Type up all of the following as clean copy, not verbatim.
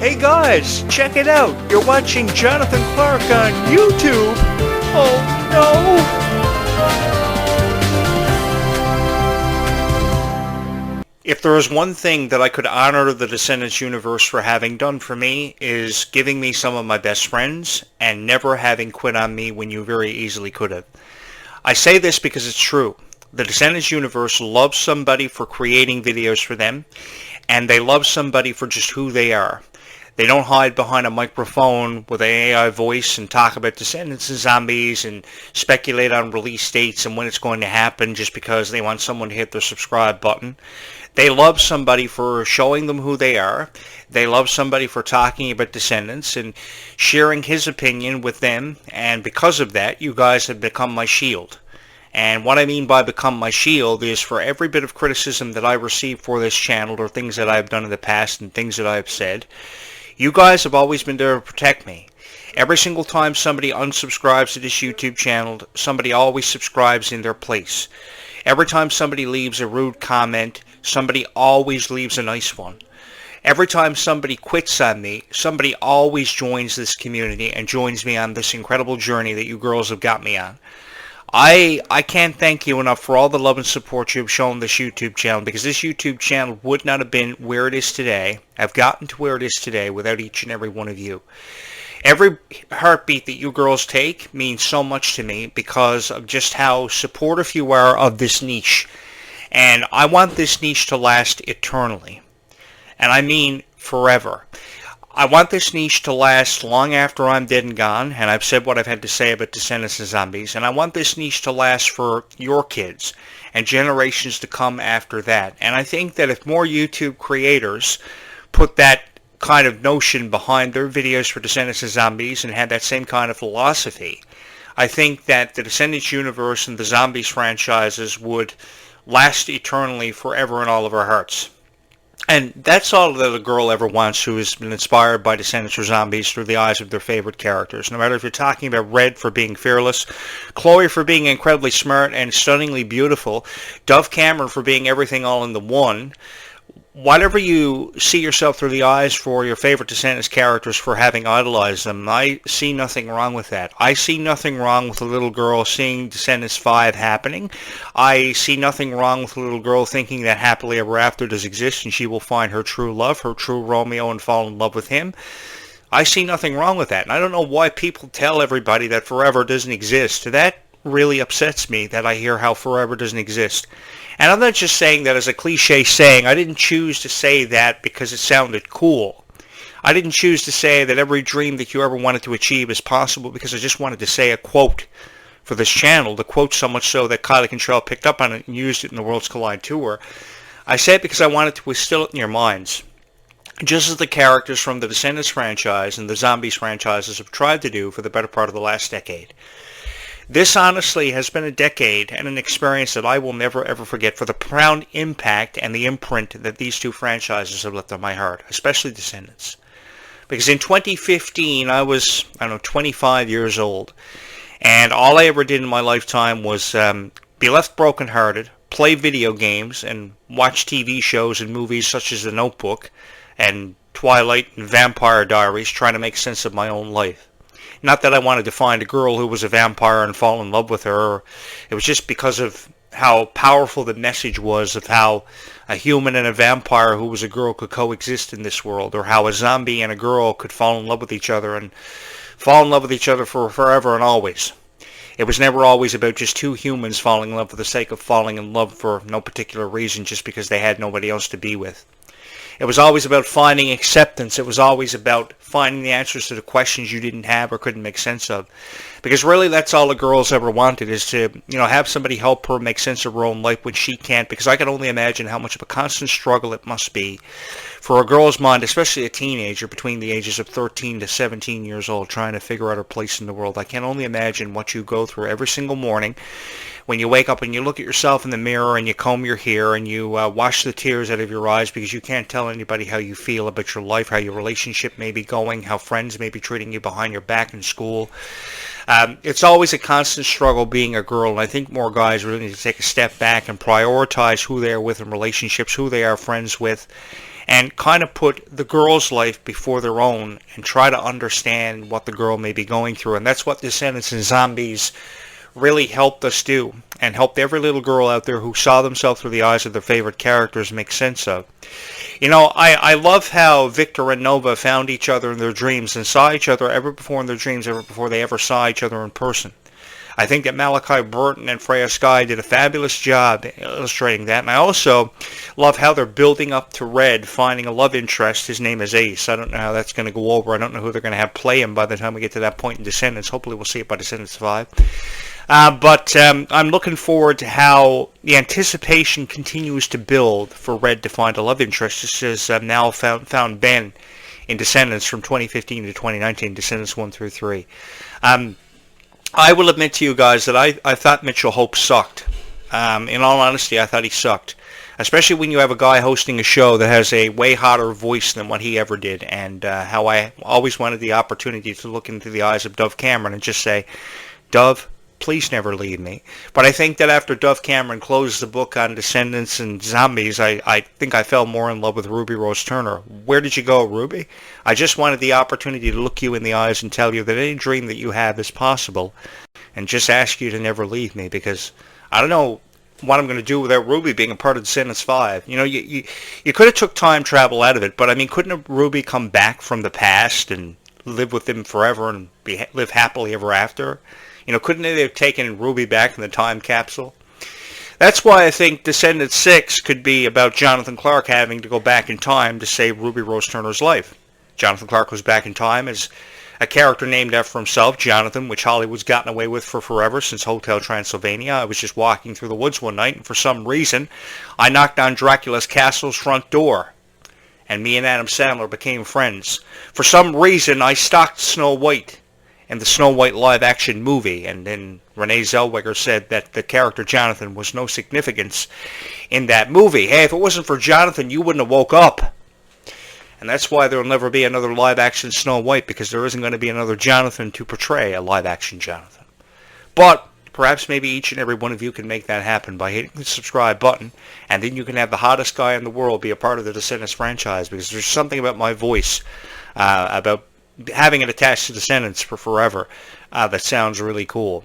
Hey guys, check it out. You're watching Jonathan Clarke on YouTube. Oh no. If there is one thing that I could honor the Descendants universe for having done for me is giving me some of my best friends and never having quit on me when you very easily could have. I say this because it's true. The Descendants universe loves somebody for creating videos for them, and they love somebody for just who they are. They don't hide behind a microphone with an AI voice and talk about Descendants and zombies and speculate on release dates and when it's going to happen just because they want someone to hit the subscribe button. They love somebody for showing them who they are. They love somebody for talking about Descendants and sharing his opinion with them, and because of that, you guys have become my shield. And what I mean by become my shield is for every bit of criticism that I receive for this channel or things that I've done in the past and things that I've said, you guys have always been there to protect me. Every single time somebody unsubscribes to this YouTube channel, somebody always subscribes in their place. Every time somebody leaves a rude comment, somebody always leaves a nice one. Every time somebody quits on me, somebody always joins this community and joins me on this incredible journey that you girls have got me on. I can't thank you enough for all the love and support you've shown this YouTube channel, because this YouTube channel would not have been where it is today. I've gotten to where it is today without each and every one of you. Every heartbeat that you girls take means so much to me because of just how supportive you are of this niche. And I want this niche to last eternally. And I mean forever. I want this niche to last long after I'm dead and gone, and I've said what I've had to say about Descendants and Zombies, and I want this niche to last for your kids and generations to come after that. And I think that if more YouTube creators put that kind of notion behind their videos for Descendants and Zombies and had that same kind of philosophy, I think that the Descendants universe and the Zombies franchises would last eternally forever in all of our hearts. And that's all that a girl ever wants who has been inspired by Descendants or Zombies through the eyes of their favorite characters. No matter if you're talking about Red for being fearless, Chloe for being incredibly smart and stunningly beautiful, Dove Cameron for being everything all in the one, whatever you see yourself through the eyes for your favorite Descendants characters for having idolized them, I see nothing wrong with that. I see nothing wrong with a little girl seeing Descendants 5 happening. I see nothing wrong with a little girl thinking that happily ever after does exist and she will find her true love, her true Romeo, and fall in love with him. I see nothing wrong with that. And I don't know why people tell everybody that forever doesn't exist. That really upsets me, that I hear how forever doesn't exist. And I'm not just saying that as a cliche saying. I didn't choose to say that because it sounded cool. I didn't choose to say that every dream that you ever wanted to achieve is possible because I just wanted to say a quote for this channel. The quote so much so that Kylie Contrell picked up on it and used it in the Worlds Collide tour. I say it because I wanted to instill it in your minds. Just as the characters from the Descendants franchise and the Zombies franchises have tried to do for the better part of the last decade. This honestly has been a decade and an experience that I will never ever forget for the profound impact and the imprint that these two franchises have left on my heart, especially Descendants. Because in 2015 I was, 25 years old, and all I ever did in my lifetime was be left brokenhearted, play video games, and watch TV shows and movies such as The Notebook and Twilight and Vampire Diaries, trying to make sense of my own life. Not that I wanted to find a girl who was a vampire and fall in love with her. It was just because of how powerful the message was of how a human and a vampire who was a girl could coexist in this world, or how a zombie and a girl could fall in love with each other and fall in love with each other for forever and always. It was never always about just two humans falling in love for the sake of falling in love for no particular reason, just because they had nobody else to be with. It was always about finding acceptance. It was always about finding the answers to the questions you didn't have or couldn't make sense of. Because really that's all the girls ever wanted, is to, have somebody help her make sense of her own life when she can't. Because I can only imagine how much of a constant struggle it must be for a girl's mind, especially a teenager between the ages of 13 to 17 years old, trying to figure out her place in the world. I can only imagine what you go through every single morning when you wake up and you look at yourself in the mirror and you comb your hair and you wash the tears out of your eyes because you can't tell anybody how you feel about your life, how your relationship may be going, how friends may be treating you behind your back in school. It's always a constant struggle being a girl, and I think more guys really need to take a step back and prioritize who they are with in relationships, who they are friends with, and kind of put the girl's life before their own and try to understand what the girl may be going through. And that's what Descendants and Zombies really helped us do, and helped every little girl out there who saw themselves through the eyes of their favorite characters make sense of. You know, I love how Victor and Nova found each other in their dreams and saw each other ever before in their dreams, ever before they ever saw each other in person. I think that Malachi Burton and Freya Skye did a fabulous job illustrating that. And I also love how they're building up to Red finding a love interest. His name is Ace. I don't know how that's going to go over. I don't know who they're going to have play him by the time we get to that point in Descendants. Hopefully we'll see it by Descendants 5. But I'm looking forward to how the anticipation continues to build for Red to find a love interest, just as I've now found Ben in Descendants from 2015 to 2019, Descendants 1 through 3. I will admit to you guys that I thought Mitchell Hope sucked. In all honesty, I thought he sucked. Especially when you have a guy hosting a show that has a way hotter voice than what he ever did. And how I always wanted the opportunity to look into the eyes of Dove Cameron and just say, Dove, please never leave me. But I think that after Dove Cameron closed the book on Descendants and Zombies, I think I fell more in love with Ruby Rose Turner. Where did you go, Ruby? I just wanted the opportunity to look you in the eyes and tell you that any dream that you have is possible, and just ask you to never leave me, because I don't know what I'm going to do without Ruby being a part of Descendants 5. You know, you could have took time travel out of it, but I mean, couldn't Ruby come back from the past and live with him forever and live happily ever after? You know, couldn't they have taken Ruby back in the time capsule? That's why I think Descendants 6 could be about Jonathan Clarke having to go back in time to save Ruby Rose Turner's life. Jonathan Clarke was back in time as a character named after himself, Jonathan, which Hollywood's gotten away with for forever since Hotel Transylvania. I was just walking through the woods one night, and for some reason, I knocked on Dracula's castle's front door, and me and Adam Sandler became friends. For some reason, I stalked Snow White in the Snow White live-action movie, and then Renee Zellweger said that the character Jonathan was no significance in that movie. Hey, if it wasn't for Jonathan, you wouldn't have woke up. And that's why there will never be another live-action Snow White, because there isn't going to be another Jonathan to portray a live-action Jonathan. But perhaps maybe each and every one of you can make that happen by hitting the subscribe button, and then you can have the hottest guy in the world be a part of the Descendants franchise, because there's something about my voice, about having it attached to Descendants for forever, that sounds really cool.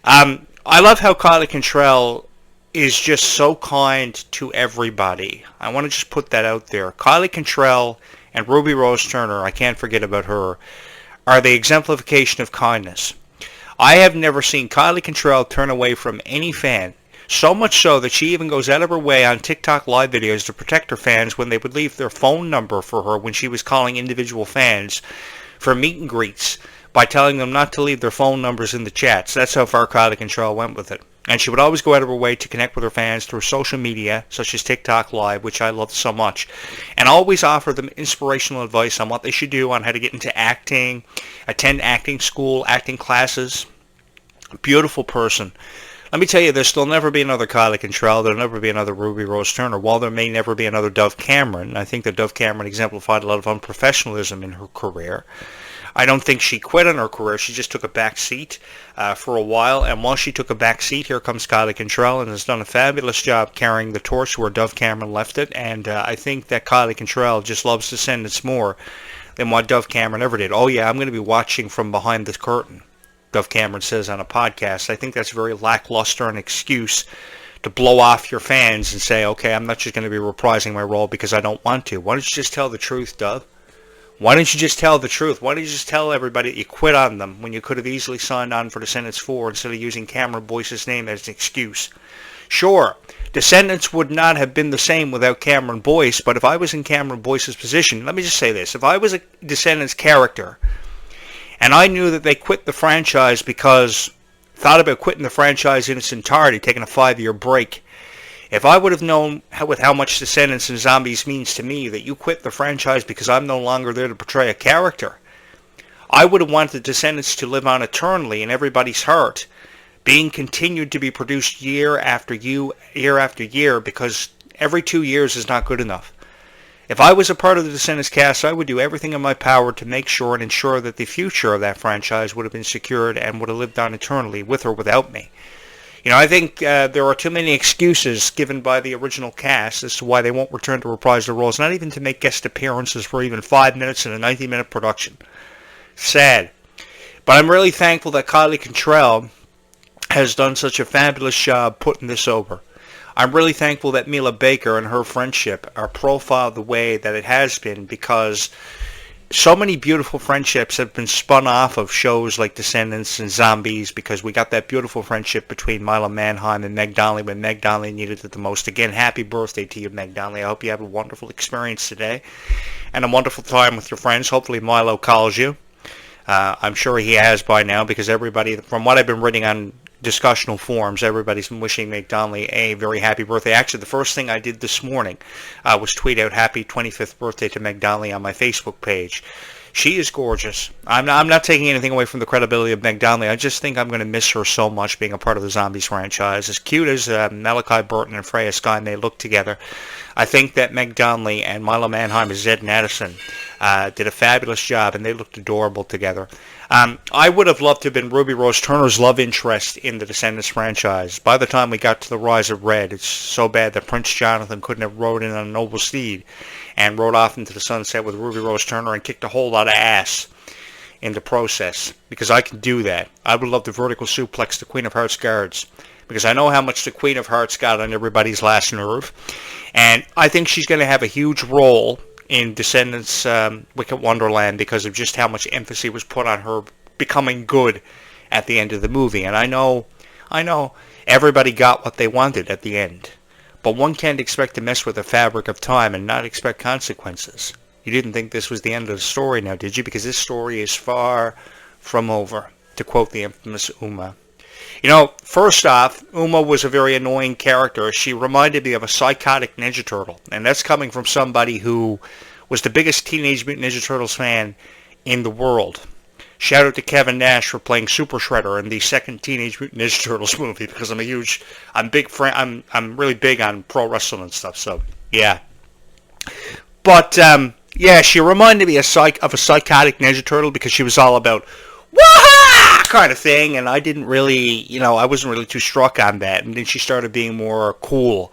I love how Kylie Cantrell is just so kind to everybody. I want to just put that out there. Kylie Cantrell and Ruby Rose Turner, I can't forget about her, are the exemplification of kindness. I have never seen Kylie Cantrell turn away from any fan, so much so that she even goes out of her way on TikTok live videos to protect her fans when they would leave their phone number for her when she was calling individual fans for meet and greets by telling them not to leave their phone numbers in the chats. That's how far Kylie Cantrell went with it. And she would always go out of her way to connect with her fans through social media, such as TikTok Live, which I love so much, and always offer them inspirational advice on what they should do, on how to get into acting, attend acting school, acting classes. Beautiful person. Let me tell you this, there'll never be another Kylie Cantrell, there'll never be another Ruby Rose Turner, while there may never be another Dove Cameron. I think that Dove Cameron exemplified a lot of unprofessionalism in her career. I don't think she quit on her career, she just took a back seat for a while, and while she took a back seat, here comes Kylie Cantrell, and has done a fabulous job carrying the torch where Dove Cameron left it, and I think that Kylie Cantrell just loves Descendants more than what Dove Cameron ever did. Oh yeah, I'm going to be watching from behind the curtain, Dove Cameron says on a podcast. I think that's very lackluster, an excuse to blow off your fans and say, okay, I'm not just going to be reprising my role because I don't want to. Why don't you just tell the truth, Dove? Why don't you just tell the truth? Why don't you just tell everybody that you quit on them when you could have easily signed on for Descendants 4 instead of using Cameron Boyce's name as an excuse? Sure, Descendants would not have been the same without Cameron Boyce, but if I was in Cameron Boyce's position, let me just say this, if I was a Descendants character and I knew that they quit the franchise because, thought about quitting the franchise in its entirety, taking a 5-year break, if I would have known with how much Descendants and Zombies means to me that you quit the franchise because I'm no longer there to portray a character, I would have wanted the Descendants to live on eternally in everybody's heart, being continued to be produced year after year, because every 2 years is not good enough. If I was a part of the Descendants cast, I would do everything in my power to make sure and ensure that the future of that franchise would have been secured and would have lived on eternally with or without me. I think there are too many excuses given by the original cast as to why they won't return to reprise their roles, not even to make guest appearances for even 5 minutes in a 90-minute production. Sad. But I'm really thankful that Kylie Cantrell has done such a fabulous job putting this over. I'm really thankful that Mila Baker and her friendship are profiled the way that it has been, because so many beautiful friendships have been spun off of shows like Descendants and Zombies, because we got that beautiful friendship between Mila Manheim and Meg Donnelly when Meg Donnelly needed it the most. Again, happy birthday to you, Meg Donnelly. I hope you have a wonderful experience today and a wonderful time with your friends. Hopefully Milo calls you. I'm sure he has by now, because everybody, from what I've been reading on discussional forums, everybody's been wishing Meg Donnelly a very happy birthday. Actually, the first thing I did this morning was tweet out happy 25th birthday to Meg Donnelly on my Facebook page. She is gorgeous. I'm not taking anything away from the credibility of Meg Donnelly. I just think I'm going to miss her so much being a part of the Zombies franchise. As cute as Malachi Burton and Freya Skye may look together, I think that Meg Donnelly and Milo Manheim as Zed and Addison did a fabulous job, and they looked adorable together. I would have loved to have been Ruby Rose Turner's love interest in the Descendants franchise. By the time we got to the Rise of Red, it's so bad that Prince Jonathan couldn't have rode in on a noble steed and rode off into the sunset with Ruby Rose Turner and kicked a whole lot of ass in the process, because I can do that. I would love to vertical suplex the Queen of Hearts guards, because I know how much the Queen of Hearts got on everybody's last nerve, and I think she's going to have a huge role in Descendants Wicked Wonderland because of just how much emphasis was put on her becoming good at the end of the movie. And I know everybody got what they wanted at the end, but one can't expect to mess with the fabric of time and not expect consequences. You didn't think this was the end of the story now, did you? Because this story is far from over, to quote the infamous Uma. First off, Uma was a very annoying character. She reminded me of a psychotic Ninja Turtle, and that's coming from somebody who was the biggest Teenage Mutant Ninja Turtles fan in the world. Shout out to Kevin Nash for playing Super Shredder in the second Teenage Mutant Ninja Turtles movie, because I'm really big on pro wrestling and stuff. So yeah, but she reminded me of a psychotic Ninja Turtle because she was all about wah kind of thing, and I didn't really, I wasn't really too struck on that. And then she started being more cool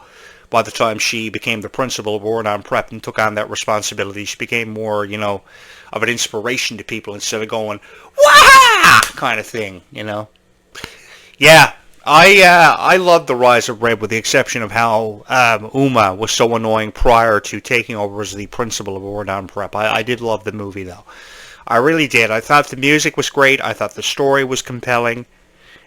by the time she became the principal of Ordon Prep and took on that responsibility. She became more, of an inspiration to people instead of going wah kind of thing, Yeah, I loved the Rise of Red, with the exception of how Uma was so annoying prior to taking over as the principal of Ordon Prep. I did love the movie, though. I really did. I thought the music was great. I thought the story was compelling.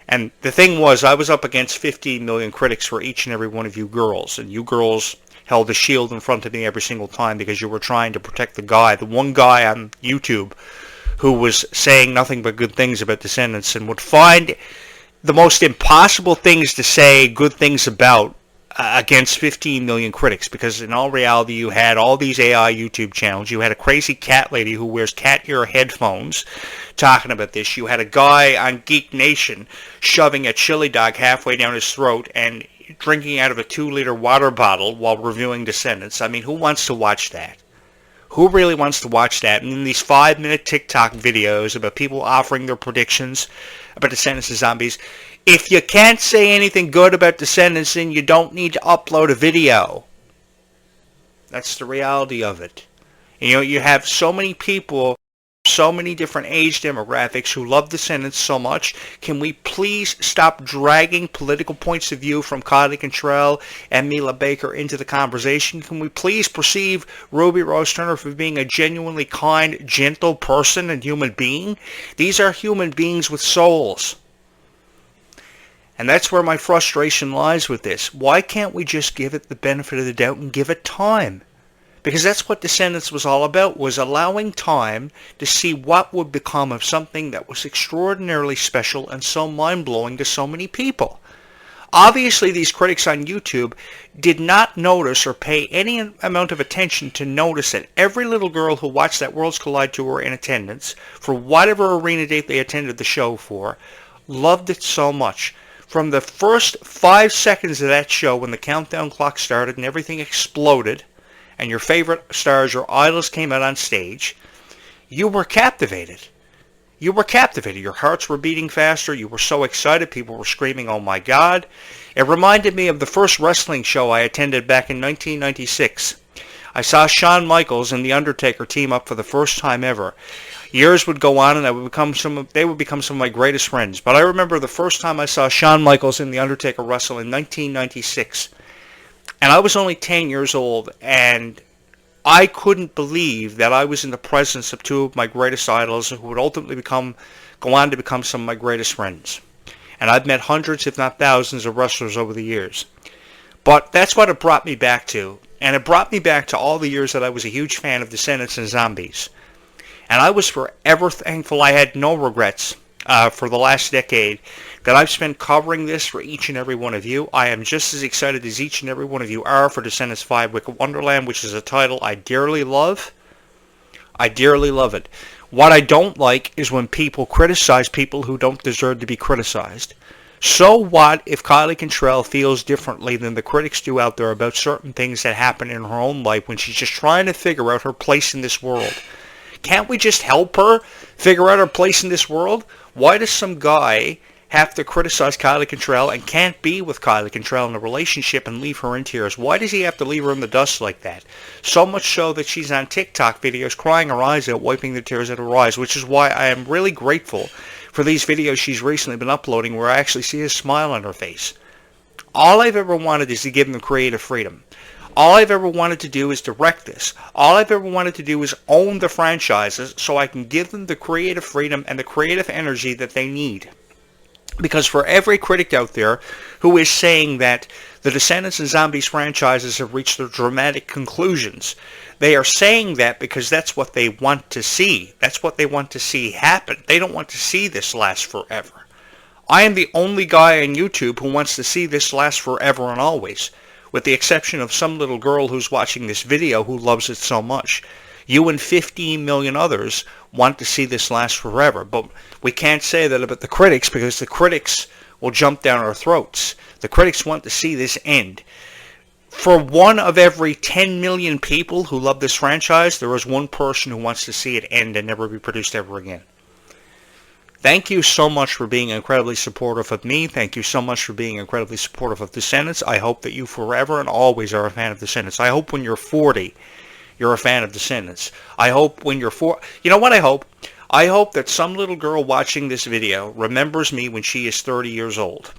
And the thing was, I was up against 15 million critics for each and every one of you girls. And you girls held a shield in front of me every single time because you were trying to protect the one guy on YouTube who was saying nothing but good things about Descendants and would find the most impossible things to say good things about against 15 million critics, because in all reality you had all these AI YouTube channels. You had a crazy cat lady who wears cat ear headphones talking about this. You had a guy on Geek Nation shoving a chili dog halfway down his throat and drinking out of a 2-liter water bottle while reviewing Descendants. I mean, who wants to watch that? Who really wants to watch that? And then these 5-minute TikTok videos about people offering their predictions about Descendants and Zombies. If you can't say anything good about Descendants, then you don't need to upload a video. That's the reality of it. You have so many people, so many different age demographics who love Descendants so much. Can we please stop dragging political points of view from Kylie Cantrell and Mila Baker into the conversation? Can we please perceive Ruby Rose Turner for being a genuinely kind, gentle person and human being? These are human beings with souls. And that's where my frustration lies with this. Why can't we just give it the benefit of the doubt and give it time? Because that's what Descendants was all about, was allowing time to see what would become of something that was extraordinarily special and so mind-blowing to so many people. Obviously, these critics on YouTube did not notice or pay any amount of attention to notice that every little girl who watched that Worlds Collide tour in attendance, for whatever arena date they attended the show for, loved it so much. From the first 5 seconds of that show, when the countdown clock started and everything exploded, and your favorite stars, your idols came out on stage, you were captivated. you were captivated. Your hearts were beating faster. You were so excited. People were screaming, "Oh my God." It reminded me of the first wrestling show I attended back in 1996. I saw Shawn Michaels and The Undertaker team up for the first time ever. Years would go on, and they would become some of my greatest friends. But I remember the first time I saw Shawn Michaels and The Undertaker wrestle in 1996. And I was only 10 years old, and I couldn't believe that I was in the presence of two of my greatest idols who would ultimately go on to become some of my greatest friends. And I've met hundreds, if not thousands, of wrestlers over the years. But that's what it brought me back to. And it brought me back to all the years that I was a huge fan of Descendants and Zombies. And I was forever thankful. I had no regrets for the last decade that I've spent covering this for each and every one of you. I am just as excited as each and every one of you are for Descendants 5 Wicked Wonderland, which is a title I dearly love. I dearly love it. What I don't like is when people criticize people who don't deserve to be criticized. So what if Kylie Cantrell feels differently than the critics do out there about certain things that happen in her own life when she's just trying to figure out her place in this world? Can't we just help her figure out her place in this world? Why does some guy have to criticize Kylie Cantrell and can't be with Kylie Cantrell in a relationship and leave her in tears? Why does he have to leave her in the dust like that? So much so that she's on TikTok videos crying her eyes out, wiping the tears out of her eyes, which is why I am really grateful for these videos she's recently been uploading where I actually see a smile on her face. All I've ever wanted is to give them creative freedom. All I've ever wanted to do is direct this. All I've ever wanted to do is own the franchises so I can give them the creative freedom and the creative energy that they need. Because for every critic out there who is saying that the Descendants and Zombies franchises have reached their dramatic conclusions, they are saying that because that's what they want to see. That's what they want to see happen. They don't want to see this last forever. I am the only guy on YouTube who wants to see this last forever and always, with the exception of some little girl who's watching this video who loves it so much. You and 15 million others want to see this last forever, but we can't say that about the critics because the critics will jump down our throats. The critics want to see this end. For one of every 10 million people who love this franchise, there is one person who wants to see it end and never be produced ever again. Thank you so much for being incredibly supportive of me. Thank you so much for being incredibly supportive of Descendants. I hope that you forever and always are a fan of Descendants. I hope when you're 40, you're a fan of Descendants. I hope when you're you know what I hope? I hope that some little girl watching this video remembers me when she is 30 years old.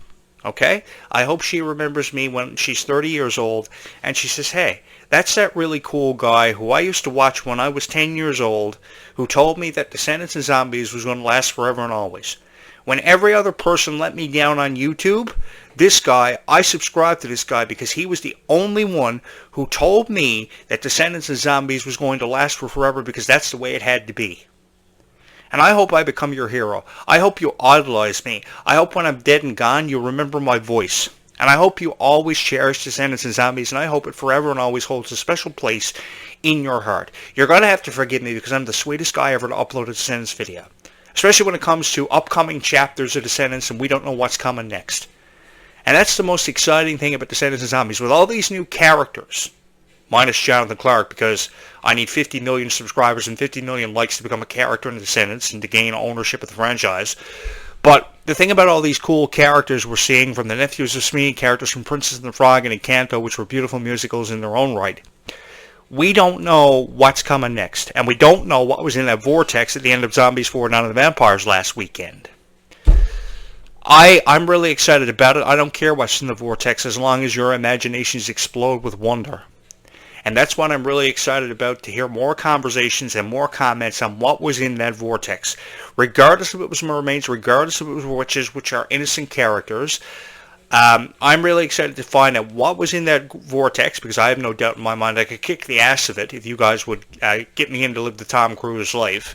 Okay? I hope she remembers me when she's 30 years old and she says, hey, that's that really cool guy who I used to watch when I was 10 years old who told me that Descendants and Zombies was going to last forever and always. When every other person let me down on YouTube, this guy, I subscribed to this guy because he was the only one who told me that Descendants and Zombies was going to last for forever because that's the way it had to be. And I hope I become your hero. I hope you idolize me. I hope when I'm dead and gone, you remember my voice. And I hope you always cherish Descendants and Zombies, and I hope it forever and always holds a special place in your heart. You're going to have to forgive me because I'm the sweetest guy ever to upload a Descendants video. Especially when it comes to upcoming chapters of Descendants and we don't know what's coming next. And that's the most exciting thing about Descendants and Zombies. With all these new characters, minus Jonathan Clarke, because I need 50 million subscribers and 50 million likes to become a character in the Descendants and to gain ownership of the franchise. But the thing about all these cool characters we're seeing, from the Nephews of Smee, characters from Princess and the Frog and Encanto, which were beautiful musicals in their own right, we don't know what's coming next. And we don't know what was in that vortex at the end of Zombies 4 Dawn of the Vampires last weekend. I'm really excited about it. I don't care what's in the vortex as long as your imaginations explode with wonder. And that's what I'm really excited about, to hear more conversations and more comments on what was in that vortex. Regardless if it was mermaids, regardless if it was witches, which are innocent characters, I'm really excited to find out what was in that vortex, because I have no doubt in my mind I could kick the ass of it if you guys would get me in to live the Tom Cruise life.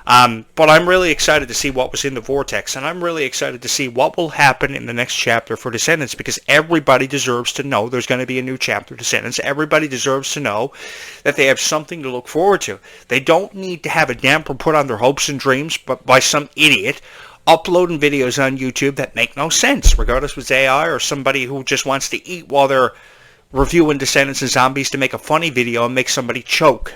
But I'm really excited to see what was in the vortex, and I'm really excited to see what will happen in the next chapter for Descendants, because everybody deserves to know there's going to be a new chapter of Descendants. Everybody deserves to know that they have something to look forward to. They don't need to have a damper put on their hopes and dreams by some idiot uploading videos on YouTube that make no sense, regardless if it's AI or somebody who just wants to eat while they're reviewing Descendants and Zombies to make a funny video and make somebody choke.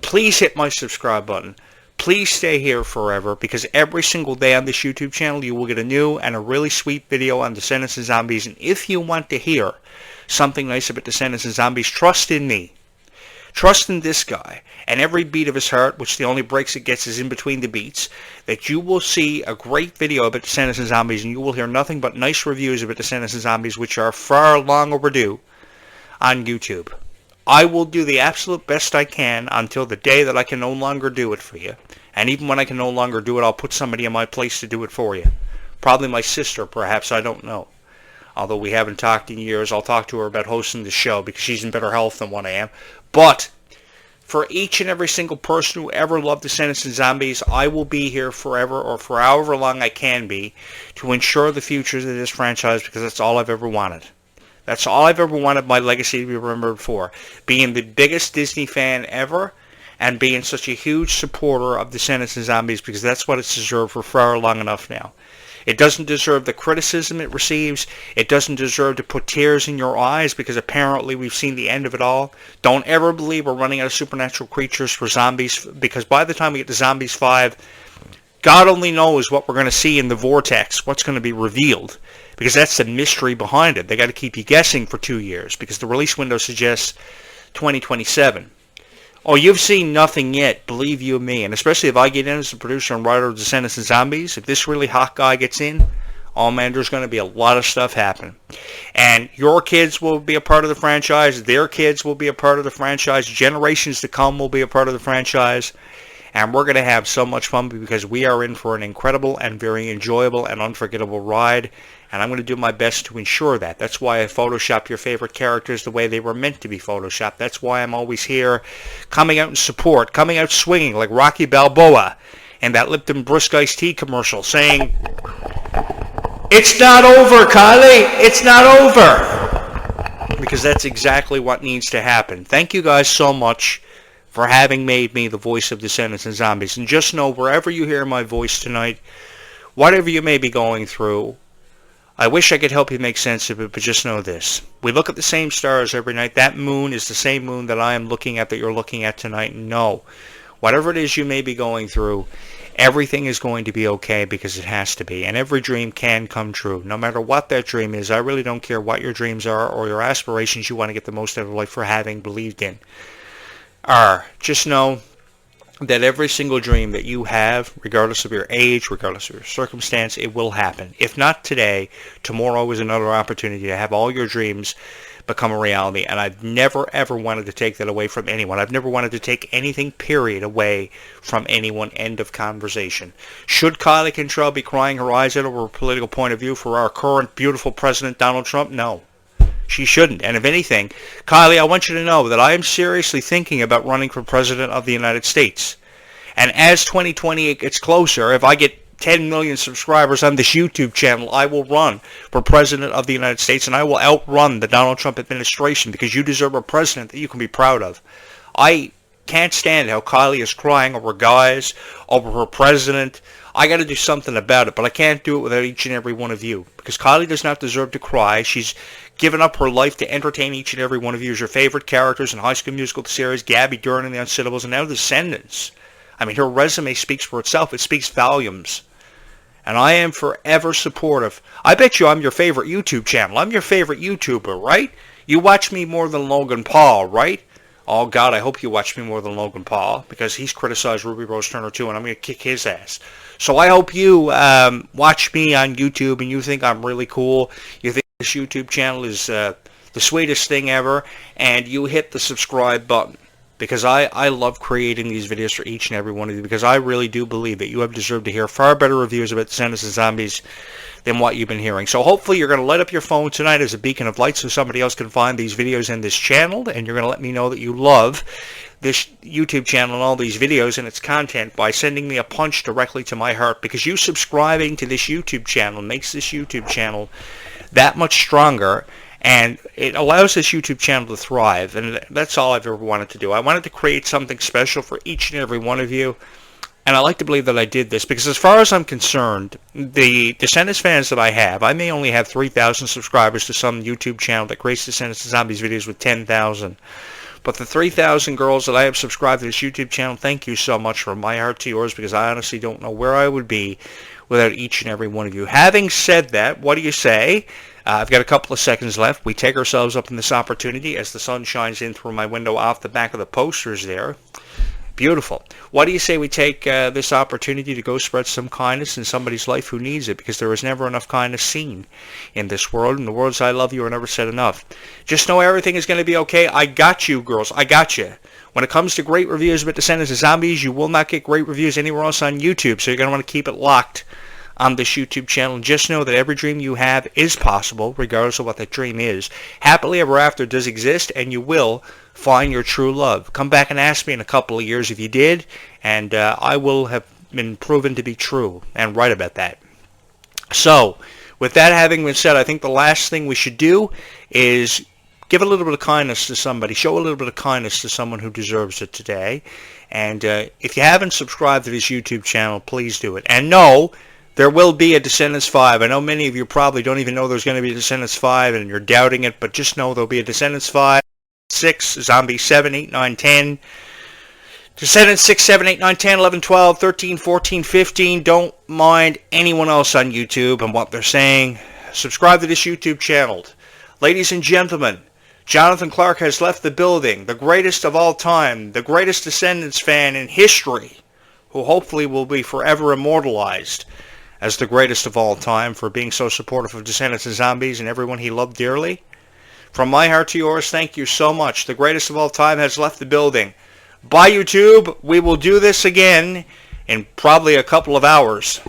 please hit my subscribe button. Please stay here forever, because every single day on this YouTube channel you will get a new and a really sweet video on Descendants and Zombies. And if you want to hear something nice about Descendants and Zombies, trust in me. Trust in this guy, and every beat of his heart, which the only breaks it gets is in between the beats, that you will see a great video about Descendants and Zombies, and you will hear nothing but nice reviews about Descendants and Zombies, which are far long overdue on YouTube. I will do the absolute best I can until the day that I can no longer do it for you. And even when I can no longer do it, I'll put somebody in my place to do it for you. Probably my sister, perhaps, I don't know. Although we haven't talked in years, I'll talk to her about hosting the show because she's in better health than what I am. But for each and every single person who ever loved Descendants and Zombies, I will be here forever, or for however long I can be, to ensure the futures of this franchise, because that's all I've ever wanted. That's all I've ever wanted my legacy to be remembered for. Being the biggest Disney fan ever, and being such a huge supporter of Descendants and Zombies, because that's what it's deserved for far long enough now. It doesn't deserve the criticism it receives. It doesn't deserve to put tears in your eyes, because apparently we've seen the end of it all. Don't ever believe we're running out of supernatural creatures for zombies, because by the time we get to Zombies 5, God only knows what we're going to see in the vortex, what's going to be revealed, because that's the mystery behind it. They got to keep you guessing for 2 years, because the release window suggests 2027. Oh, you've seen nothing yet, believe you me. And especially if I get in as the producer and writer of Descendants and Zombies, if this really hot guy gets in, oh man, there's going to be a lot of stuff happening. And your kids will be a part of the franchise. Their kids will be a part of the franchise. Generations to come will be a part of the franchise. And we're going to have so much fun, because we are in for an incredible and very enjoyable and unforgettable ride. And I'm going to do my best to ensure that. That's why I Photoshop your favorite characters the way they were meant to be Photoshopped. That's why I'm always here, coming out in support, coming out swinging like Rocky Balboa in that Lipton Brisk Iced Tea commercial, saying, "It's not over, Kylie! It's not over!" Because that's exactly what needs to happen. Thank you guys so much for having made me the voice of Descendants and Zombies. And just know, wherever you hear my voice tonight, whatever you may be going through, I wish I could help you make sense of it, but just know this. We look at the same stars every night. That moon is the same moon that I am looking at, that you're looking at tonight. No. Whatever it is you may be going through, everything is going to be okay, because it has to be. And every dream can come true. No matter what that dream is, I really don't care what your dreams are or your aspirations you want to get the most out of life for having believed in. Just know that every single dream that you have, regardless of your age, regardless of your circumstance, it will happen. If not today, tomorrow is another opportunity to have all your dreams become a reality. And I've never, ever wanted to take that away from anyone. I've never wanted to take anything, period, away from anyone. End of conversation. Should Kylie Cantrell be crying her eyes out over a political point of view for our current beautiful president, Donald Trump? No. She shouldn't. And if anything, Kylie, I want you to know that I am seriously thinking about running for President of the United States. And as 2028 gets closer, if I get 10 million subscribers on this YouTube channel, I will run for President of the United States, and I will outrun the Donald Trump administration, because you deserve a president that you can be proud of. I can't stand how Kylie is crying over guys, over her president. I got to do something about it, but I can't do it without each and every one of you, because Kylie does not deserve to cry. She's given up her life to entertain each and every one of you as your favorite characters in High School Musical, the series, Gabby Dern and the Unsittables, and now Descendants. I mean, her resume speaks for itself. It speaks volumes. And I am forever supportive. I bet you I'm your favorite YouTube channel. I'm your favorite YouTuber, right? You watch me more than Logan Paul, right? Oh, God, I hope you watch me more than Logan Paul, because he's criticized Ruby Rose Turner, too, and I'm going to kick his ass. So I hope you watch me on YouTube and you think I'm really cool. You think this YouTube channel is the sweetest thing ever, and you hit the subscribe button. Because I love creating these videos for each and every one of you, because I really do believe that you have deserved to hear far better reviews about Descendants and Zombies than what you've been hearing. So hopefully you're going to light up your phone tonight as a beacon of light so somebody else can find these videos and this channel, and you're going to let me know that you love this YouTube channel and all these videos and its content by sending me a punch directly to my heart, because you subscribing to this YouTube channel makes this YouTube channel that much stronger, and it allows this YouTube channel to thrive, and that's all I've ever wanted to do. I wanted to create something special for each and every one of you, and I like to believe that I did this, because as far as I'm concerned, the Descendants fans that I have, I may only have 3,000 subscribers to some YouTube channel that creates Descendants and Zombies videos with 10,000. But the 3,000 girls that I have subscribed to this YouTube channel, thank you so much from my heart to yours, because I honestly don't know where I would be without each and every one of you. Having said that, what do you say? I've got a couple of seconds left. We take ourselves up in this opportunity as the sun shines in through my window off the back of the posters there. Beautiful. What do you say we take this opportunity to go spread some kindness in somebody's life who needs it, because there is never enough kindness seen in this world, and the words I love you are never said enough. Just know everything is going to be okay. I got you, girls. I got you. When it comes to great reviews about Descendants of Zombies, you will not get great reviews anywhere else on YouTube, so you're going to want to keep it locked on this YouTube channel. And just know that every dream you have is possible, regardless of what that dream is. Happily Ever After does exist, and you will find your true love. Come back and ask me in a couple of years if you did, and I will have been proven to be true and right about that. So, with that having been said, I think the last thing we should do is give a little bit of kindness to somebody. Show a little bit of kindness to someone who deserves it today. And if you haven't subscribed to this YouTube channel, please do it. And no, there will be a Descendants 5. I know many of you probably don't even know there's going to be a Descendants 5 and you're doubting it, but just know there'll be a Descendants 5, 6, Zombie 7, 8, 9, 10, Descendants 6, 7, 8, 9, 10, 11, 12, 13, 14, 15. Don't mind anyone else on YouTube and what they're saying. Subscribe to this YouTube channel. Ladies and gentlemen, Jonathan Clarke has left the building, the greatest of all time, the greatest Descendants fan in history, who hopefully will be forever immortalized as the greatest of all time for being so supportive of Descendants and Zombies and everyone he loved dearly. From my heart to yours, thank you so much. The greatest of all time has left the building. Bye, YouTube. We will do this again in probably a couple of hours.